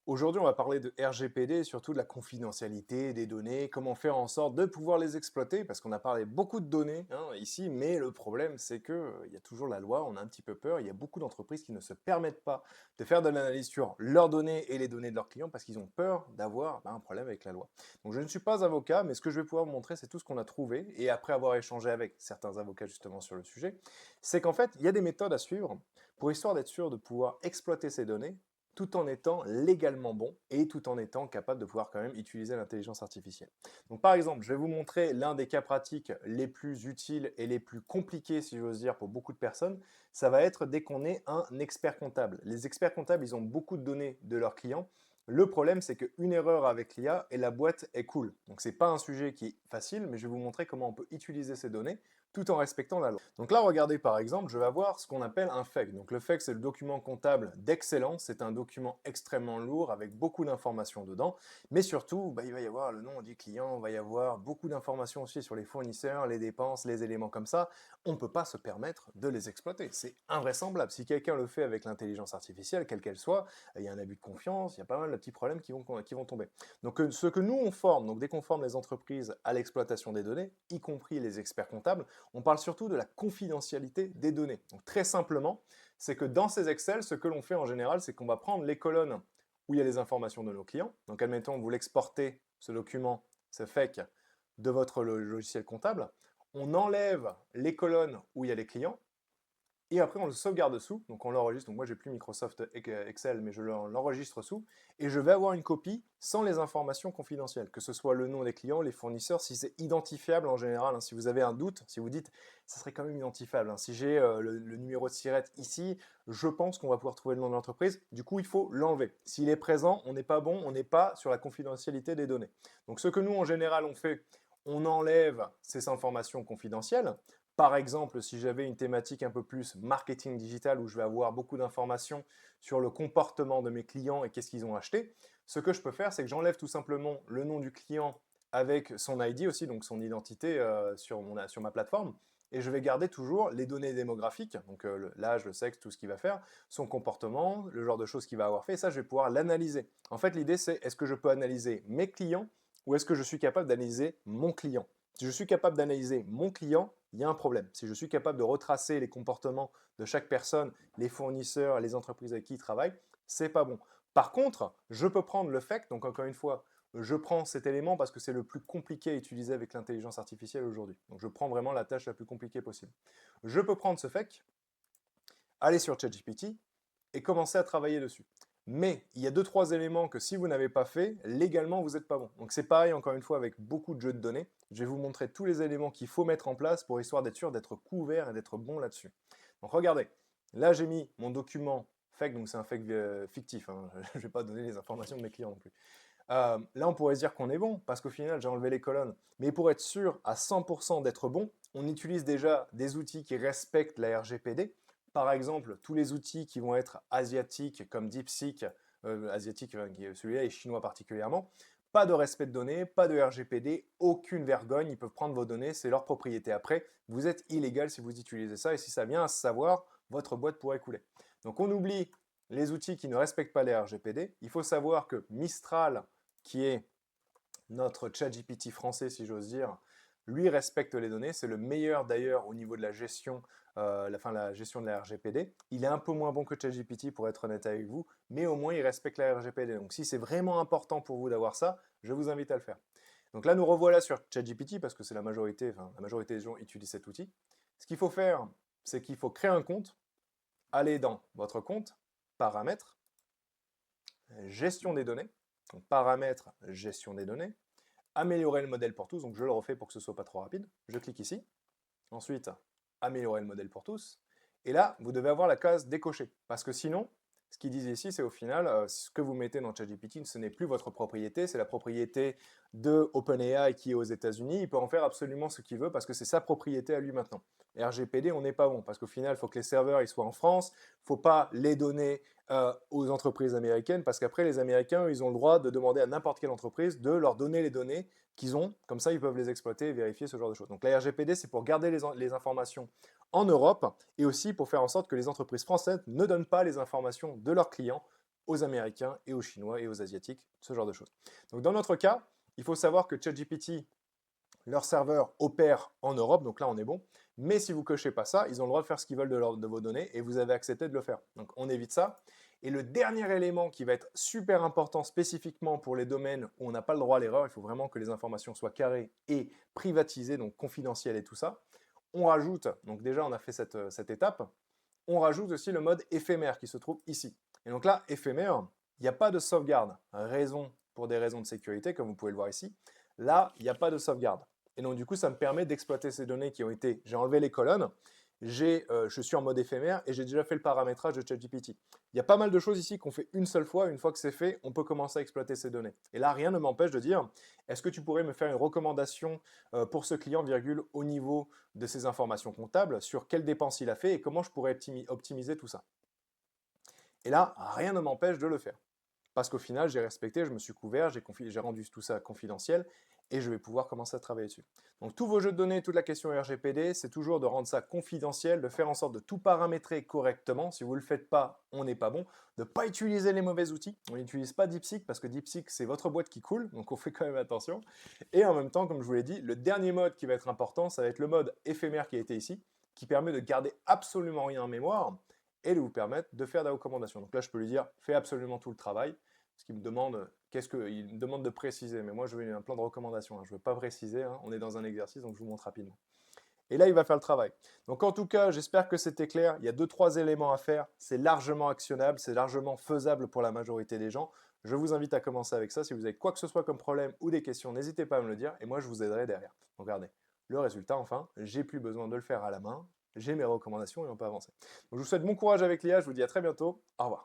Aujourd'hui, on va parler de RGPD et surtout de la confidentialité des données, comment faire en sorte de pouvoir les exploiter, parce qu'on a parlé beaucoup de données hein, ici, mais le problème c'est que il y a toujours la loi, on a un petit peu peur, il y a beaucoup d'entreprises qui ne se permettent pas de faire de l'analyse sur leurs données et les données de leurs clients parce qu'ils ont peur d'avoir un problème avec la loi. Donc je ne suis pas avocat, mais ce que je vais pouvoir vous montrer, c'est tout ce qu'on a trouvé, et après avoir échangé avec certains avocats justement sur le sujet, c'est qu'en fait, il y a des méthodes à suivre pour histoire d'être sûr de pouvoir exploiter ces données tout en étant légalement bon et tout en étant capable de pouvoir quand même utiliser l'intelligence artificielle. Donc par exemple, je vais vous montrer l'un des cas pratiques les plus utiles et les plus compliqués, si j'ose dire, pour beaucoup de personnes. Ça va être dès qu'on est un expert comptable. Les experts comptables, ils ont beaucoup de données de leurs clients. Le problème, c'est qu'une erreur avec l'IA et la boîte est cool. Donc c'est pas un sujet qui est facile, mais je vais vous montrer comment on peut utiliser ces données tout en respectant la loi. Donc là, regardez par exemple, je vais avoir ce qu'on appelle un FEC. Donc le FEC, c'est le document comptable d'excellence. C'est un document extrêmement lourd avec beaucoup d'informations dedans. Mais surtout, il va y avoir le nom du client, il va y avoir beaucoup d'informations aussi sur les fournisseurs, les dépenses, les éléments comme ça. On ne peut pas se permettre de les exploiter. C'est invraisemblable. Si quelqu'un le fait avec l'intelligence artificielle, quelle qu'elle soit, il y a un abus de confiance, il y a pas mal de petits problèmes qui vont tomber. Donc ce que nous, on forme, donc dès qu'on forme les entreprises à l'exploitation des données, y compris les experts comptables, on parle surtout de la confidentialité des données. Donc très simplement, c'est que dans ces Excel, ce que l'on fait en général, c'est qu'on va prendre les colonnes où il y a les informations de nos clients. Donc admettons, vous l'exportez, ce document, ce FAQ, de votre logiciel comptable. On enlève les colonnes où il y a les clients, et après on le sauvegarde dessous, donc on l'enregistre, donc moi j'ai plus Microsoft Excel, mais je l'enregistre sous, et je vais avoir une copie sans les informations confidentielles, que ce soit le nom des clients, les fournisseurs, si c'est identifiable en général, hein, si vous avez un doute, si vous dites, ça serait quand même identifiable, hein, si j'ai le numéro de SIRET ici, je pense qu'on va pouvoir trouver le nom de l'entreprise, du coup il faut l'enlever. S'il est présent, on n'est pas bon, on n'est pas sur la confidentialité des données. Donc ce que nous en général on fait, on enlève ces informations confidentielles. Par exemple, si j'avais une thématique un peu plus marketing digital où je vais avoir beaucoup d'informations sur le comportement de mes clients et qu'est-ce qu'ils ont acheté, ce que je peux faire, c'est que j'enlève tout simplement le nom du client avec son ID aussi, donc son identité sur ma plateforme, et je vais garder toujours les données démographiques, donc l'âge, le sexe, tout ce qu'il va faire, son comportement, le genre de choses qu'il va avoir fait, et ça, je vais pouvoir l'analyser. En fait, l'idée, c'est est-ce que je peux analyser mes clients ou est-ce que je suis capable d'analyser mon client? Si je suis capable d'analyser mon client, il y a un problème. Si je suis capable de retracer les comportements de chaque personne, les fournisseurs, les entreprises avec qui ils travaillent, c'est pas bon. Par contre, je peux prendre le FEC, donc encore une fois, je prends cet élément parce que c'est le plus compliqué à utiliser avec l'intelligence artificielle aujourd'hui. Donc je prends vraiment la tâche la plus compliquée possible. Je peux prendre ce FEC, aller sur ChatGPT et commencer à travailler dessus. Mais il y a deux, trois éléments que si vous n'avez pas fait, légalement, vous n'êtes pas bon. Donc c'est pareil, encore une fois, avec beaucoup de jeux de données. Je vais vous montrer tous les éléments qu'il faut mettre en place pour histoire d'être sûr d'être couvert et d'être bon là-dessus. Donc regardez, là j'ai mis mon document fake, donc c'est un fake fictif, hein. Je ne vais pas donner les informations de mes clients non plus. Là, on pourrait se dire qu'on est bon, parce qu'au final, j'ai enlevé les colonnes. Mais pour être sûr à 100% d'être bon, on utilise déjà des outils qui respectent la RGPD. Par exemple, tous les outils qui vont être asiatiques, comme DeepSeek, asiatique, celui-là est chinois particulièrement, pas de respect de données, pas de RGPD, aucune vergogne, ils peuvent prendre vos données, c'est leur propriété. Après, vous êtes illégal si vous utilisez ça, et si ça vient à se savoir, votre boîte pourrait couler. Donc on oublie les outils qui ne respectent pas les RGPD. Il faut savoir que Mistral, qui est notre ChatGPT français, si j'ose dire, lui respecte les données. C'est le meilleur d'ailleurs au niveau de la gestion, la gestion de la RGPD. Il est un peu moins bon que ChatGPT pour être honnête avec vous, mais au moins il respecte la RGPD. Donc si c'est vraiment important pour vous d'avoir ça, je vous invite à le faire. Donc là, nous revoilà sur ChatGPT parce que c'est la majorité des gens utilisent cet outil. Ce qu'il faut faire, c'est qu'il faut créer un compte, aller dans votre compte, paramètres, gestion des données, donc paramètres, gestion des données, améliorer le modèle pour tous, donc je le refais pour que ce soit pas trop rapide, je clique ici, ensuite améliorer le modèle pour tous, et là vous devez avoir la case décochée, parce que sinon, ce qu'ils disent ici, c'est au final, ce que vous mettez dans ChatGPT, ce n'est plus votre propriété, c'est la propriété de OpenAI qui est aux États-Unis. Il peut en faire absolument ce qu'il veut parce que c'est sa propriété à lui maintenant. RGPD, on n'est pas bon parce qu'au final, il faut que les serveurs ils soient en France, il ne faut pas les donner aux entreprises américaines parce qu'après, les Américains, ils ont le droit de demander à n'importe quelle entreprise de leur donner les données qu'ils ont, comme ça ils peuvent les exploiter et vérifier ce genre de choses. Donc la RGPD, c'est pour garder les informations en Europe et aussi pour faire en sorte que les entreprises françaises ne donnent pas les informations de leurs clients aux Américains et aux Chinois et aux Asiatiques, ce genre de choses. Donc dans notre cas, il faut savoir que ChatGPT, leur serveur opère en Europe, donc là on est bon. Mais si vous ne cochez pas ça, ils ont le droit de faire ce qu'ils veulent de vos données et vous avez accepté de le faire. Donc on évite ça. Et le dernier élément qui va être super important spécifiquement pour les domaines où on n'a pas le droit à l'erreur, il faut vraiment que les informations soient carrées et privatisées, donc confidentielles et tout ça. On rajoute, donc déjà on a fait cette étape, on rajoute aussi le mode éphémère qui se trouve ici. Et donc là, éphémère, il n'y a pas de sauvegarde. Pour des raisons de sécurité, comme vous pouvez le voir ici. Là, il n'y a pas de sauvegarde. Et donc, du coup, ça me permet d'exploiter ces données qui ont été... J'ai enlevé les colonnes, je suis en mode éphémère et j'ai déjà fait le paramétrage de ChatGPT. Il y a pas mal de choses ici qu'on fait une seule fois. Une fois que c'est fait, on peut commencer à exploiter ces données. Et là, rien ne m'empêche de dire, est-ce que tu pourrais me faire une recommandation pour ce client, virgule, au niveau de ses informations comptables, sur quelles dépenses il a fait et comment je pourrais optimiser tout ça. Et là, rien ne m'empêche de le faire. Parce qu'au final, j'ai respecté, je me suis couvert, j'ai rendu tout ça confidentiel et je vais pouvoir commencer à travailler dessus. Donc tous vos jeux de données, toute la question RGPD, c'est toujours de rendre ça confidentiel, de faire en sorte de tout paramétrer correctement. Si vous ne le faites pas, on n'est pas bon. De ne pas utiliser les mauvais outils. On n'utilise pas DeepSeek parce que DeepSeek, c'est votre boîte qui coule, donc on fait quand même attention. Et en même temps, comme je vous l'ai dit, le dernier mode qui va être important, ça va être le mode éphémère qui a été ici, qui permet de garder absolument rien en mémoire et de vous permettre de faire des recommandations. Donc là, je peux lui dire, fais absolument tout le travail, ce qu'il me demande, il me demande de préciser, mais moi, je veux un plan de recommandation, hein. Je ne veux pas préciser, hein. On est dans un exercice, donc je vous montre rapidement. Et là, il va faire le travail. Donc en tout cas, j'espère que c'était clair. Il y a 2-3 éléments à faire. C'est largement actionnable, c'est largement faisable pour la majorité des gens. Je vous invite à commencer avec ça. Si vous avez quoi que ce soit comme problème ou des questions, n'hésitez pas à me le dire et moi, je vous aiderai derrière. Donc regardez, le résultat, enfin, j'ai plus besoin de le faire à la main. J'ai mes recommandations et on peut avancer. Donc je vous souhaite bon courage avec l'IA. Je vous dis à très bientôt. Au revoir.